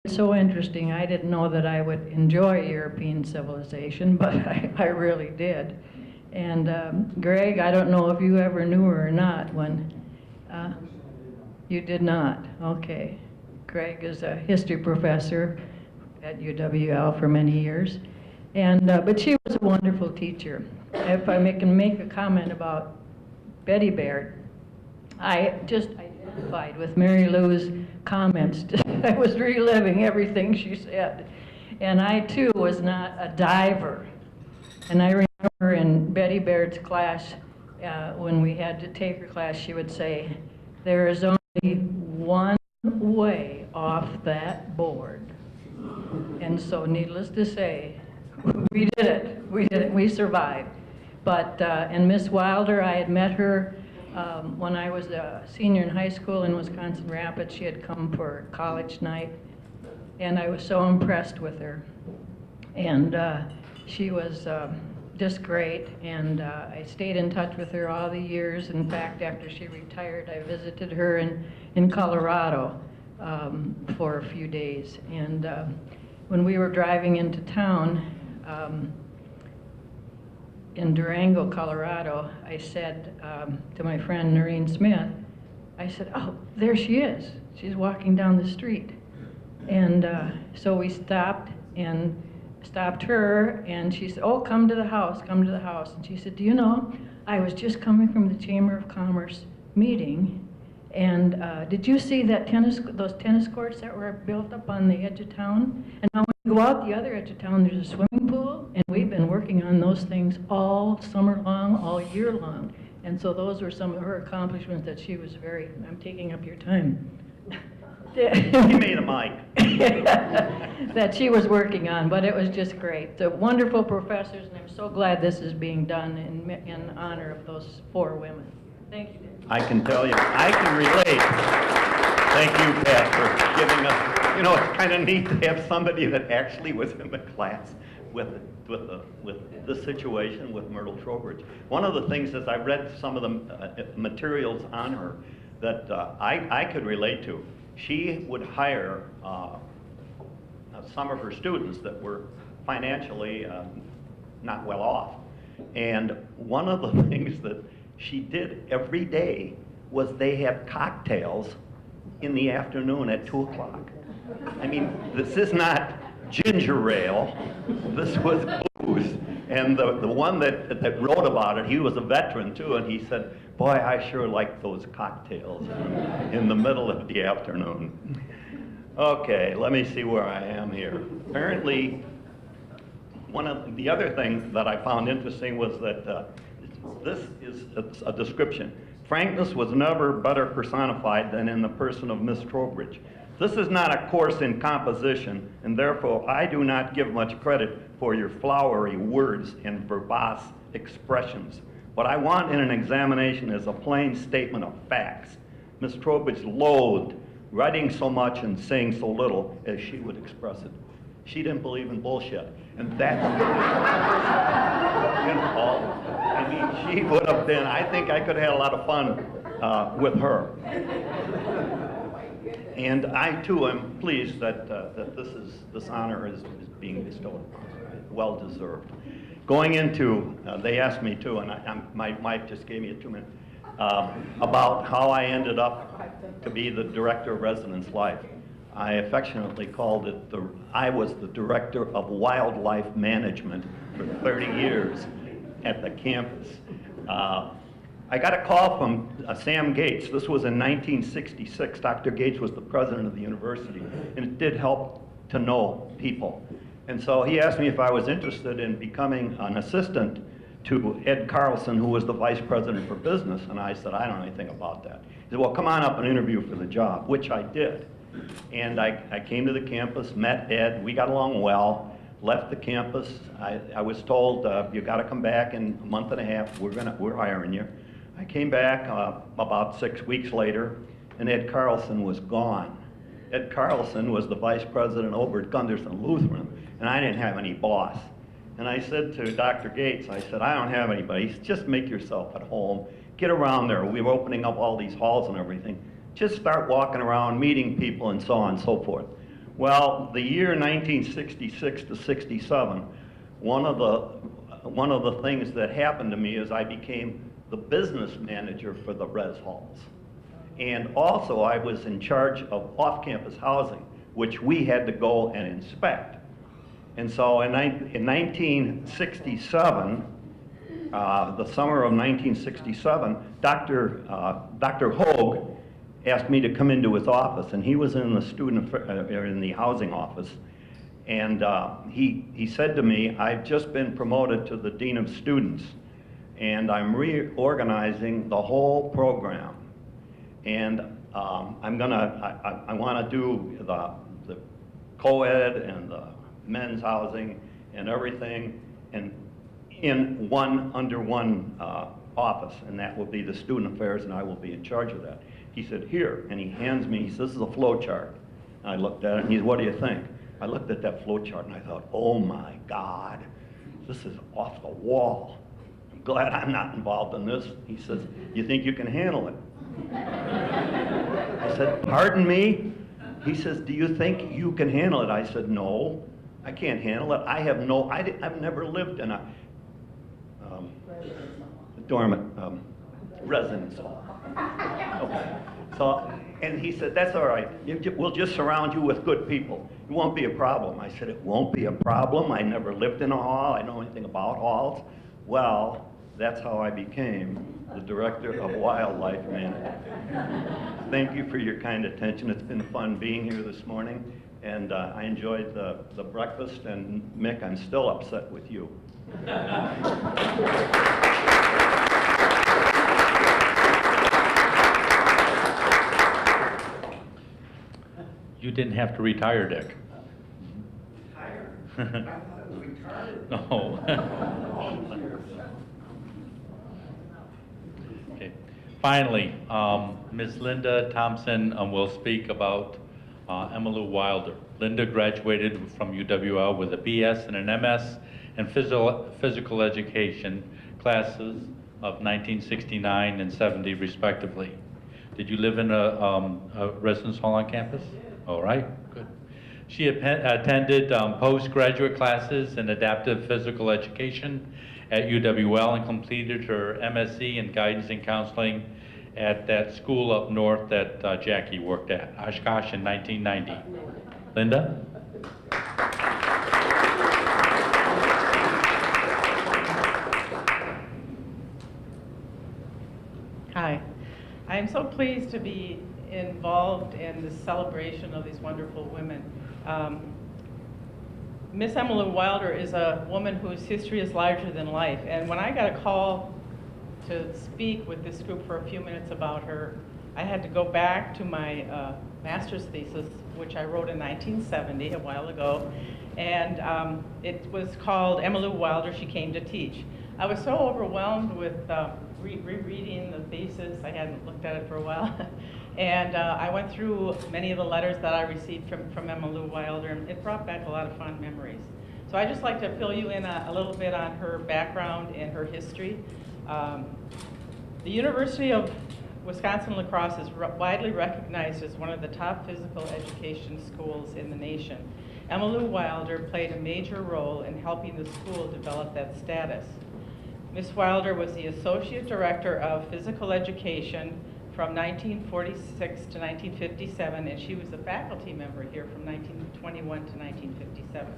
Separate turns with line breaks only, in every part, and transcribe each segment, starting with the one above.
It's so interesting. I didn't know that I would enjoy European civilization, but I really did. And Greg, I don't know if you ever knew her or not when, you did not, okay. Greg is a history professor at UWL for many years. And, but she was a wonderful teacher. If I can make a comment about Betty Baird, I just identified with Mary Lou's comments. I was reliving everything she said. And I too was not a diver. And I remember in Betty Baird's class, when we had to take her class, she would say, there is only one way off that board. And so needless to say, we did it, we survived. But, and Miss Wilder, I had met her when I was a senior in high school in Wisconsin Rapids. She had come for college night, and I was so impressed with her. And she was just great, and I stayed in touch with her all the years. In fact, after she retired, I visited her in Colorado for a few days. And when we were driving into town, in Durango, Colorado, I said to my friend Noreen Smith, I said, oh, there she is. She's walking down the street. And so we stopped her, and she said, oh, come to the house, come to the house. And she said, do you know, I was just coming from the Chamber of Commerce meeting, and did you see that those tennis courts that were built up on the edge of town? And now when you go out the other edge of town, there's a swimming pool, and we've been working on those things all summer long, all year long. And so those were some of her accomplishments that she was I'm taking up your time.
You made a mic.
That she was working on, but it was just great. The wonderful professors, and I'm so glad this is being done in honor of those 4 women. Thank you, Dave.
I can tell you, I can relate. Thank you, Pat, for giving us, you know, it's kind of neat to have somebody that actually was in the class with the situation with Myrtle Trowbridge. One of the things is I read some of the materials on her that I could relate to. She would hire some of her students that were financially not well off. And one of the things that she did every day was they had cocktails in the afternoon at 2 o'clock. I mean, this is not ginger ale, this was booze. And the one that wrote about it, he was a veteran too, and he said, boy, I sure like those cocktails in the middle of the afternoon. Okay, let me see where I am here. Apparently, one of the other things that I found interesting was that this is a description. Frankness was never better personified than in the person of Miss Trowbridge. This is not a course in composition, and therefore I do not give much credit for your flowery words and verbose expressions. What I want in an examination is a plain statement of facts. Miss Trowbridge loathed writing so much and saying so little, as she would express it. She didn't believe in bullshit, and that's, you know, I mean, she would have been, I think I could have had a lot of fun with her. And I too am pleased that this honor is being bestowed upon her. Well deserved. Going into, they asked me too, and my wife just gave me a 2-minute, about how I ended up to be the director of residence life. I affectionately called it I was the director of wildlife management for 30 years at the campus. I got a call from Sam Gates. This was in 1966. Dr. Gates was the president of the university, and it did help to know people. And so he asked me if I was interested in becoming an assistant to Ed Carlson, who was the vice president for business, and I said, I don't know anything about that. He said, well, come on up and interview for the job, which I did. And I came to the campus, met Ed, we got along well, left the campus. I was told, you gotta come back in a month and a half, we're hiring you. I came back about 6 weeks later, and Ed Carlson was gone. Ed Carlson was the vice president over at Gunderson Lutheran, and I didn't have any boss. And I said to Dr. Gates, I said, I don't have anybody. He said, just make yourself at home. Get around there. We were opening up all these halls and everything. Just start walking around, meeting people, and so on and so forth. Well, the year 1966 to 67, one of the things that happened to me is I became the business manager for the res halls. And also I was in charge of off-campus housing, which we had to go and inspect. And so in 1967, the summer of 1967, Dr. Hogue asked me to come into his office, and he was in the in the housing office. And he said to me, I've just been promoted to the Dean of Students, and I'm reorganizing the whole program. And I want to do the co-ed and the men's housing and everything and under one office, and that will be the student affairs, and I will be in charge of that. He said, here, and he hands me, he says, this is a flow chart. And I looked at it, and he said, what do you think? I looked at that flow chart, and I thought, oh my God, this is off the wall. I'm glad I'm not involved in this. He says, you think you can handle it? I said, pardon me? He says, do you think you can handle it? I said, no, I can't handle it. I've never lived in a residence hall. Okay. So, and he said, that's all right. We'll just surround you with good people. It won't be a problem. I said, it won't be a problem. I never lived in a hall. I know anything about halls. Well, that's how I became the Director of Wildlife Management. Thank you for your kind attention. It's been fun being here this morning, and I enjoyed the breakfast, and Mick, I'm still upset with you.
You didn't have to retire, Dick.
Retire? I thought it was retarded.
No. Okay. Finally, Ms. Linda Thompson will speak about Emmylou Wilder. Linda graduated from UWL with a BS and an MS in physical education classes of 1969 and 70 respectively. Did you live in a residence hall on campus? All right, good. She attended postgraduate classes in adaptive physical education at UWL and completed her MSc in guidance and counseling at that school up north that Jackie worked at, Oshkosh, in 1990. Linda?
Hi. I'm so pleased to be involved in the celebration of these wonderful women. Miss Emmylou Wilder is a woman whose history is larger than life, and when I got a call to speak with this group for a few minutes about her, I had to go back to my master's thesis, which I wrote in 1970, a while ago, and it was called Emmylou Wilder, She Came to Teach. I was so overwhelmed with rereading the thesis, I hadn't looked at it for a while, and I went through many of the letters that I received from Emmylou Wilder, and it brought back a lot of fond memories. So I'd just like to fill you in a little bit on her background and her history. The University of Wisconsin-La Crosse is widely recognized as one of the top physical education schools in the nation. Emmylou Wilder played a major role in helping the school develop that status. Ms. Wilder was the Associate Director of Physical Education from 1946 to 1957, and she was a faculty member here from 1921 to 1957.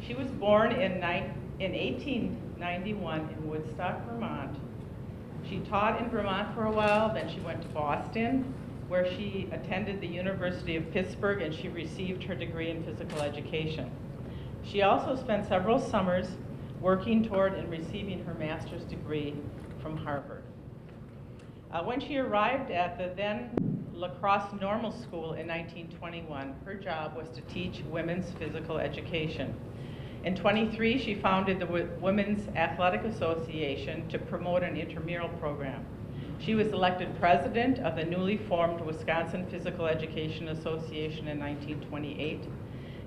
She was born in 1891 in Woodstock, Vermont. She taught in Vermont for a while, then she went to Boston, where she attended the University of Pittsburgh, and she received her degree in physical education. She also spent several summers working toward and receiving her master's degree from Harvard. When she arrived at the then La Crosse Normal School in 1921, her job was to teach women's physical education. In 23, she founded the Women's Athletic Association to promote an intramural program. She was elected president of the newly formed Wisconsin Physical Education Association in 1928.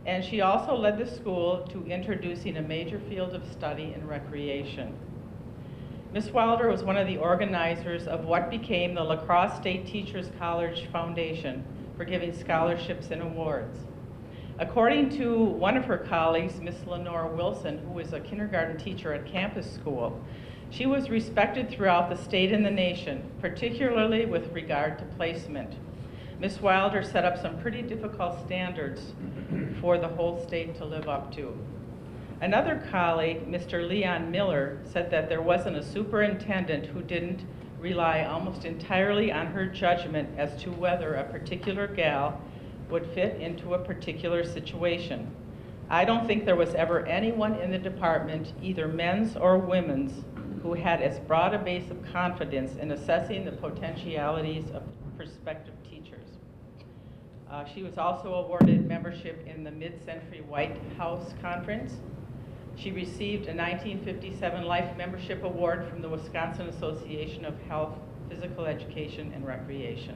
And she also led the school to introducing a major field of study in recreation. Ms. Wilder was one of the organizers of what became the La Crosse State Teachers College Foundation for giving scholarships and awards. According to one of her colleagues, Miss Lenore Wilson, who was a kindergarten teacher at campus school, she was respected throughout the state and the nation, particularly with regard to placement. Miss Wilder set up some pretty difficult standards for the whole state to live up to. Another colleague, Mr. Leon Miller, said that there wasn't a superintendent who didn't rely almost entirely on her judgment as to whether a particular gal would fit into a particular situation. I don't think there was ever anyone in the department, either men's or women's, who had as broad a base of confidence in assessing the potentialities of prospective teachers. She was also awarded membership in the Mid-Century White House Conference. She received a 1957 Life Membership Award from the Wisconsin Association of Health, Physical Education, and Recreation.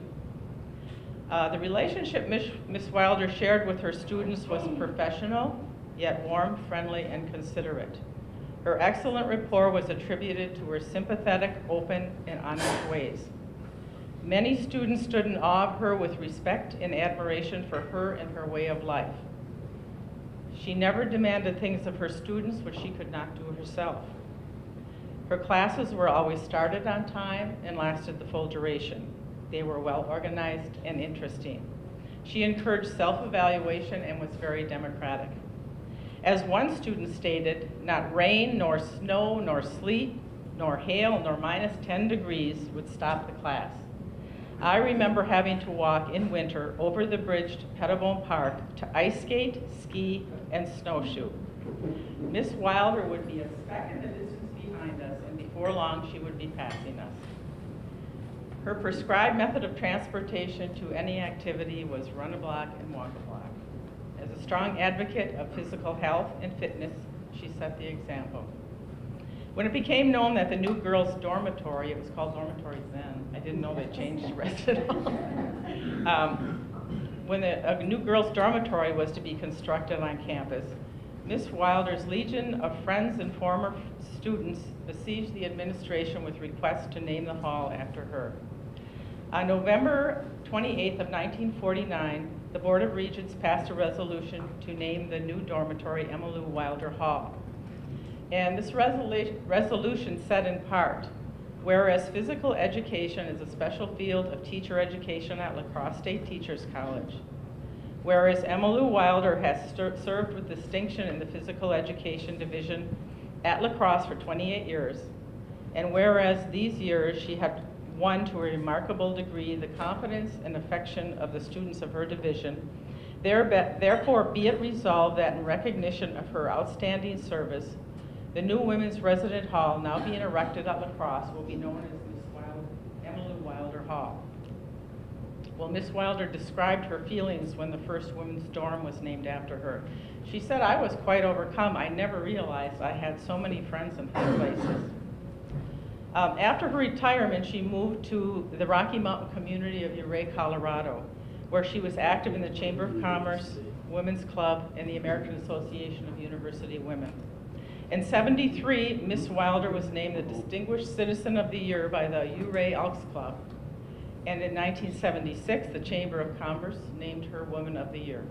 The relationship Miss Wilder shared with her students was professional, yet warm, friendly, and considerate. Her excellent rapport was attributed to her sympathetic, open, and honest ways. Many students stood in awe of her with respect and admiration for her and her way of life. She never demanded things of her students which she could not do herself. Her classes were always started on time and lasted the full duration. They were well organized and interesting. She encouraged self-evaluation and was very democratic. As one student stated, not rain, nor snow, nor sleet, nor hail, nor minus 10 degrees would stop the class. I remember having to walk in winter over the bridge to Pettibone Park to ice skate, ski, and snowshoe. Miss Wilder would be a speck in the distance behind us, and before long she would be passing us. Her prescribed method of transportation to any activity was run a block and walk a block. As a strong advocate of physical health and fitness, she set the example. When it became known that the new girls' dormitory, it was called dormitories then, I didn't know they changed the rest at all. When a new girls' dormitory was to be constructed on campus, Miss Wilder's legion of friends and former students besieged the administration with requests to name the hall after her. On November 28th of 1949, the Board of Regents passed a resolution to name the new dormitory Emmylou Wilder Hall. And this resolution said in part, whereas physical education is a special field of teacher education at La Crosse State Teachers College, whereas Emmylou Wilder has served with distinction in the physical education division at La Crosse for 28 years, and whereas these years she had won to a remarkable degree the confidence and affection of the students of her division, therefore be it resolved that in recognition of her outstanding service, the new Women's Resident Hall, now being erected at La Crosse, will be known as Emmylou Wilder Hall. Well, Miss Wilder described her feelings when the first women's dorm was named after her. She said, "I was quite overcome. I never realized I had so many friends in high places." After her retirement, she moved to the Rocky Mountain community of Ouray, Colorado, where she was active in the Chamber of Commerce, Women's Club, and the American Association of University Women. In '73, Miss Wilder was named the Distinguished Citizen of the Year by the Ouray Elks Club. And in 1976, the Chamber of Commerce named her Woman of the Year.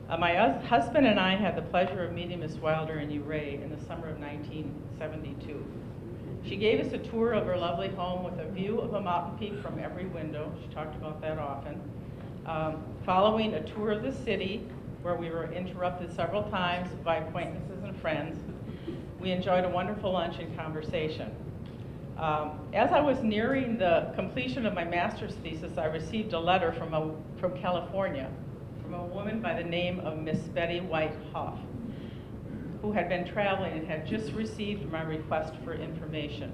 My husband and I had the pleasure of meeting Miss Wilder in Ouray in the summer of 1972. She gave us a tour of her lovely home with a view of a mountain peak from every window. She talked about that often. Following a tour of the city, where we were interrupted several times by acquaintances and friends, we enjoyed a wonderful lunch and conversation. As I was nearing the completion of my master's thesis, I received a letter from California, from a woman by the name of Miss Betty White Hoff, who had been traveling and had just received my request for information.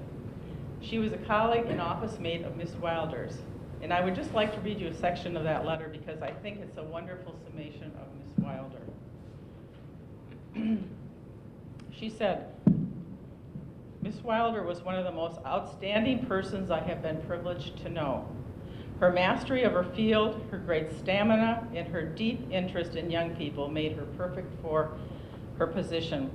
She was a colleague and office mate of Miss Wilder's, and I would just like to read you a section of that letter because I think it's a wonderful summation of Miss Wilder. She said, "Miss Wilder was one of the most outstanding persons I have been privileged to know. Her mastery of her field, her great stamina, and her deep interest in young people made her perfect for her position.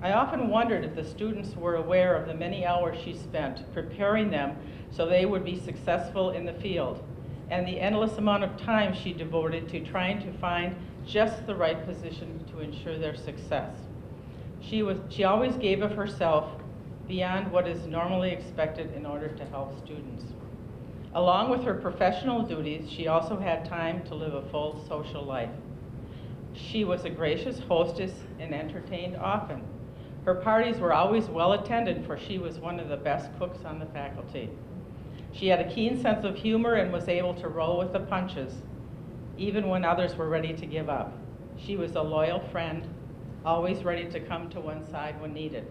I often wondered if the students were aware of the many hours she spent preparing them so they would be successful in the field, and the endless amount of time she devoted to trying to find just the right position to ensure their success. She always gave of herself beyond what is normally expected in order to help students. Along with her professional duties, she also had time to live a full social life. She was a gracious hostess and entertained often. Her parties were always well attended, for she was one of the best cooks on the faculty. She had a keen sense of humor and was able to roll with the punches, even when others were ready to give up. She was a loyal friend, always ready to come to one's side when needed.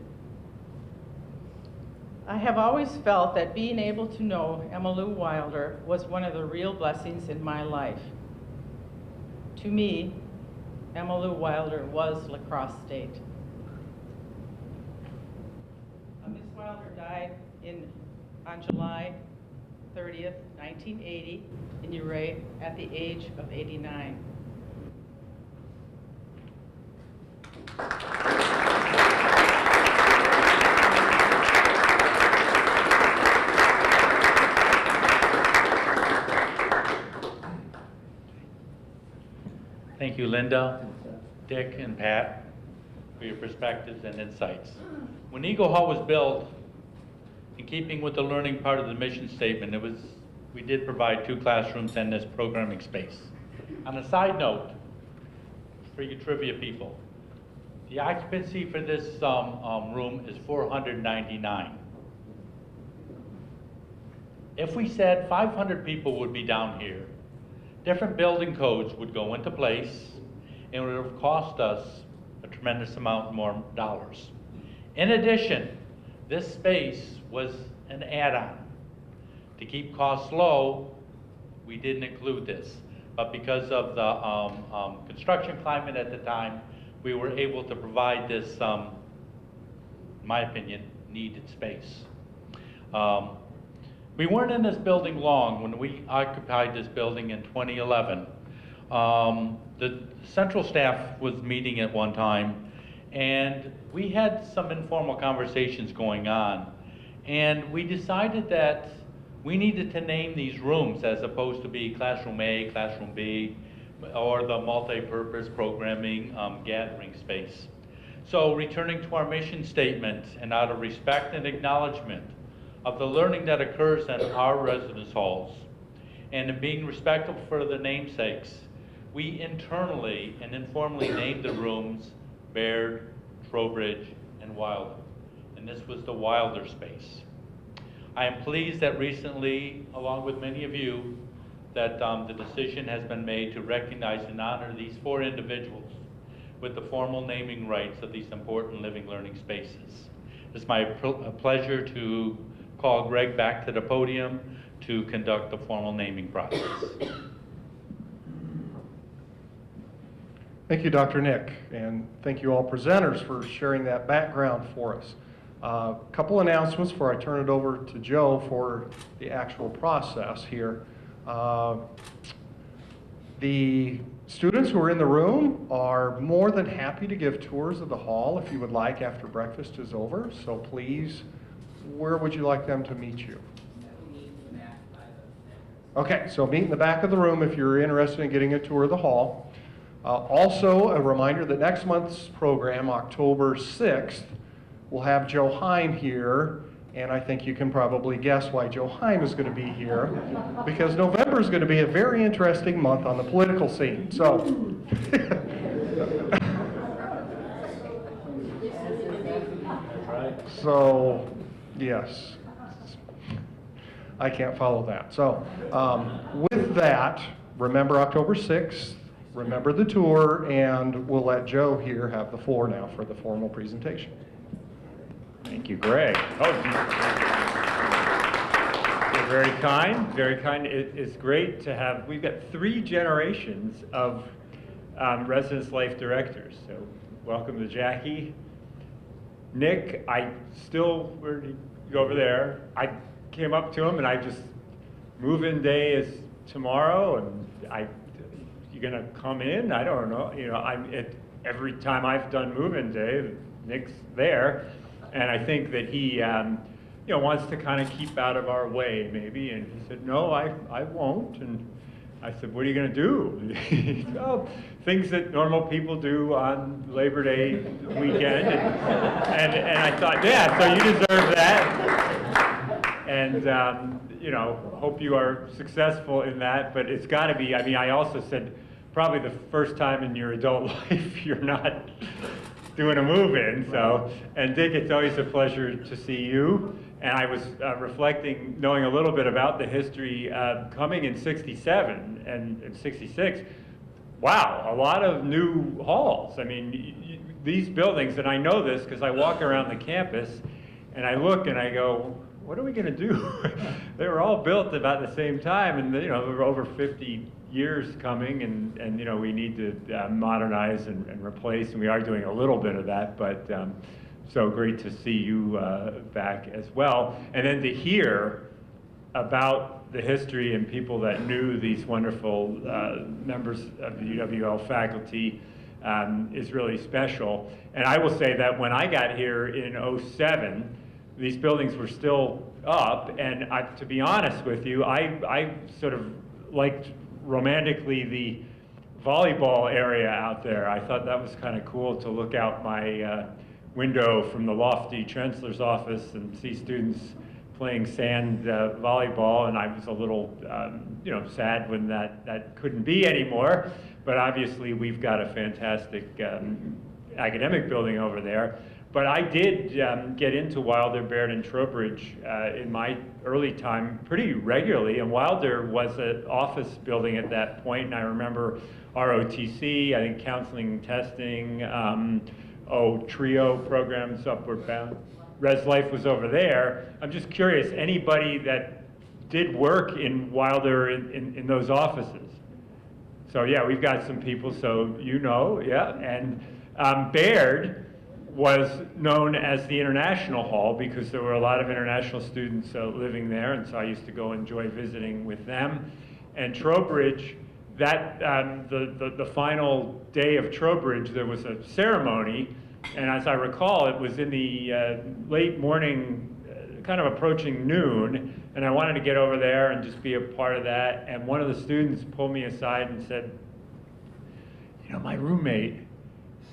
I have always felt that being able to know Emma Lou Wilder was one of the real blessings in my life. To me, Emma Lou Wilder was La Crosse State. Miss Wilder died on July 30th, 1980 in Ouray at the age of 89.
Thank you, Linda, Dick, and Pat, for your perspectives and insights. When Eagle Hall was built, in keeping with the learning part of the mission statement, we did provide 2 classrooms and this programming space. On a side note, for you trivia people, the occupancy for this room is 499. If we said 500 people would be down here, different building codes would go into place, and it would have cost us a tremendous amount more dollars. In addition, this space was an add-on. To keep costs low, we didn't include this. But because of the construction climate at the time, we were able to provide this, in my opinion, needed space. We weren't in this building long. When we occupied this building in 2011, the central staff was meeting at one time, and we had some informal conversations going on. And we decided that we needed to name these rooms as opposed to be Classroom A, Classroom B, or the multi-purpose programming gathering space. So returning to our mission statement, and out of respect and acknowledgement of the learning that occurs in our residence halls, and in being respectful for the namesakes, we internally and informally named the rooms Baird, Trowbridge, and Wilder. And this was the Wilder space. I am pleased that recently, along with many of you, that the decision has been made to recognize and honor these 4 individuals with the formal naming rights of these important living learning spaces. It's my pleasure to call Greg back to the podium to conduct the formal naming process.
Thank you, Dr. Nick, and thank you all presenters for sharing that background for us. A couple announcements before I turn it over to Joe for the actual process here. The students who are in the room are more than happy to give tours of the hall if you would like after breakfast is over, so please, where would you like them to meet you? Okay, so meet in the back of the room if you're interested in getting a tour of the hall. Also, a reminder that next month's program, October 6th, we'll have Joe Heim here, and I think you can probably guess why Joe Heim is going to be here, because November is going to be a very interesting month on the political scene. So, so yes, I can't follow that. So, with that, remember October 6th. Remember the tour, and we'll let Joe here have the floor now for the formal presentation.
Thank you, Greg. Oh, you're very kind, very kind. It's great to have, we've got 3 generations of residence life directors. So welcome to Jackie. Nick, where did you go over there? I came up to him and I just, move-in day is tomorrow, and you're gonna come in? I don't know. You know, every time I've done move-in day, Nick's there, and I think that he, wants to kind of keep out of our way, maybe. And he said, "No, I won't." And I said, "What are you gonna do?" He said, "Oh, things that normal people do on Labor Day weekend. And I thought, yeah, so you deserve that. And, you know, hope you are successful in that. But it's got to be, I mean, I also said, probably the first time in your adult life you're not doing a move-in. So, and Dick, it's always a pleasure to see you. And I was reflecting, knowing a little bit about the history, coming in '67 and '66. Wow, a lot of new halls. I mean, these buildings, and I know this because I walk around the campus and I look and I go, what are we going to do? They were all built about the same time, and you know, there were over 50 years coming, and you know, we need to modernize and replace, and we are doing a little bit of that, but so great to see you back as well. And then to hear about the history and people that knew these wonderful members of the UWL faculty is really special. And I will say that when I got here in '07, these buildings were still up, and to be honest with you, I sort of liked romantically the volleyball area out there. I thought that was kind of cool to look out my window from the lofty chancellor's office and see students playing sand volleyball, and I was a little you know, sad when that couldn't be anymore. But obviously we've got a fantastic academic building over there. But I did get into Wilder, Baird, and Trowbridge in my early time pretty regularly, and Wilder was an office building at that point, and I remember ROTC, I think counseling and testing, TRIO programs, Upward Bound. Res Life was over there. I'm just curious, anybody that did work in Wilder in those offices? So yeah, we've got some people, so you know, yeah. And Baird was known as the International Hall because there were a lot of international students living there, and so I used to go enjoy visiting with them. And Trowbridge, that the final day of Trowbridge, there was a ceremony, and as I recall, it was in the late morning, kind of approaching noon, and I wanted to get over there and just be a part of that. And one of the students pulled me aside and said, you know, my roommate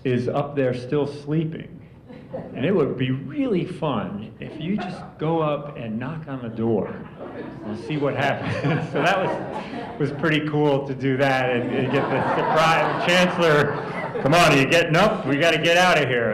is up there still sleeping, and it would be really fun if you just go up and knock on the door and see what happens. So that was pretty cool to do that and get the surprise. The chancellor, come on, are you getting up? We got to get out of here.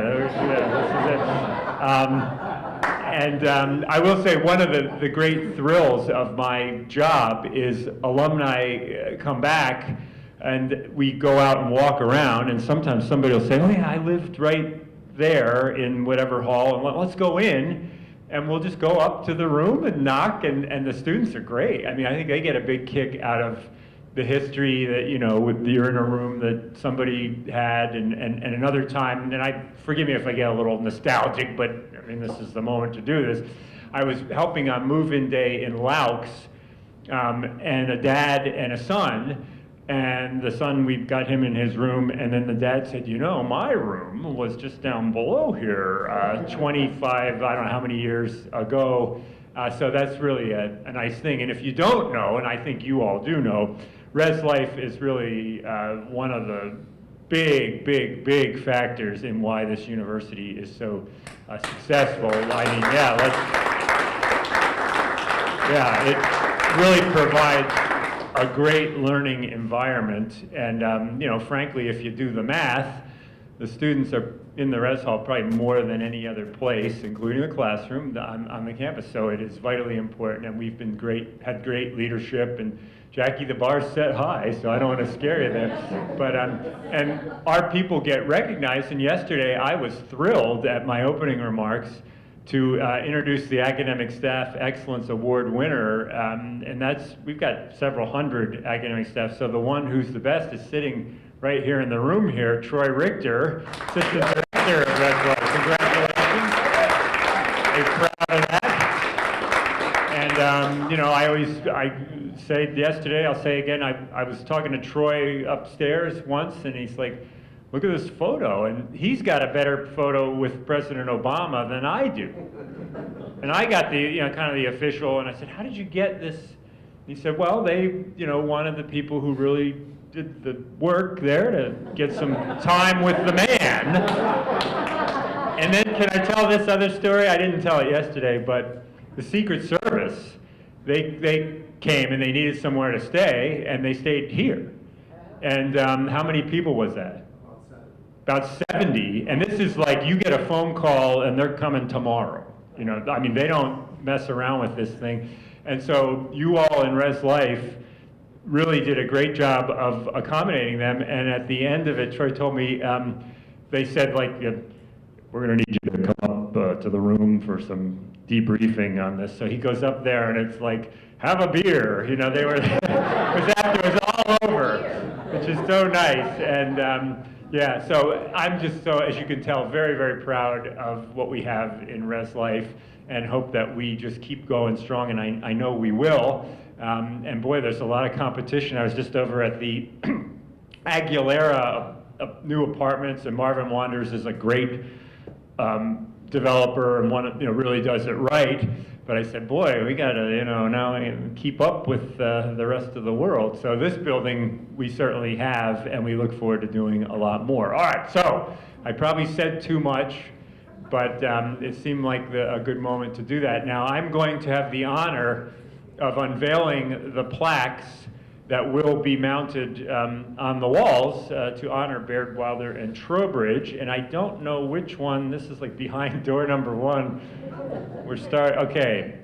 I will say one of the great thrills of my job is alumni come back and we go out and walk around, and sometimes somebody will say, oh yeah, I lived right there in whatever hall, and let's go in, and we'll just go up to the room and knock, and the students are great. I mean, I think they get a big kick out of the history that, you know, you're in a room that somebody had, and another time, and forgive me if I get a little nostalgic, but I mean, this is the moment to do this. I was helping on move-in day in Laux, and a dad and a son, and the son, we got him in his room, and then the dad said, you know, my room was just down below here 25, I don't know how many years ago. So that's really a nice thing. And if you don't know, and I think you all do know, Res Life is really one of the big factors in why this university is so successful. I mean, it really provides a great learning environment, and you know, frankly, if you do the math, the students are in the res hall probably more than any other place, including the classroom on the campus. So it is vitally important, and we've been had great leadership. And Jackie, the bar's set high, so I don't want to scare you there. But and our people get recognized. And yesterday, I was thrilled at my opening remarks to introduce the Academic Staff Excellence Award winner, and we've got several hundred academic staff, so the one who's the best is sitting right here in the room here, Troy Richter, Assistant Director of Res Life. Congratulations. Very proud of that. And you know, I said yesterday, I'll say again, I was talking to Troy upstairs once, and he's like, look at this photo, and he's got a better photo with President Obama than I do. And I got the, you know, kind of the official, and I said, how did you get this? He said, well, they, you know, wanted the people who really did the work there to get some time with the man. And then, can I tell this other story? I didn't tell it yesterday, but the Secret Service, they came and they needed somewhere to stay, and they stayed here. And how many people was that? About 70. And this is like, you get a phone call and they're coming tomorrow. You know, I mean, they don't mess around with this thing. And so you all in Res Life really did a great job of accommodating them. And at the end of it, Troy told me, they said, like, we're going to need you to come up to the room for some debriefing on this. So he goes up there, and it's like, have a beer. You know, they were, it was all over, which is so nice. And yeah, so I'm just so, as you can tell, very, very proud of what we have in Res Life, and hope that we just keep going strong, and I know we will. And boy, there's a lot of competition. I was just over at the Aguilera new apartments, and Marvin Wanders is a great developer and one, you know, really does it right. But I said, boy, we got to, you know, now keep up with the rest of the world. So this building we certainly have, and we look forward to doing a lot more. All right, so I probably said too much, but it seemed like a good moment to do that. Now I'm going to have the honor of unveiling the plaques that will be mounted on the walls to honor Baird, Wilder, and Trowbridge. And I don't know which one. This is like behind door number 1. Okay.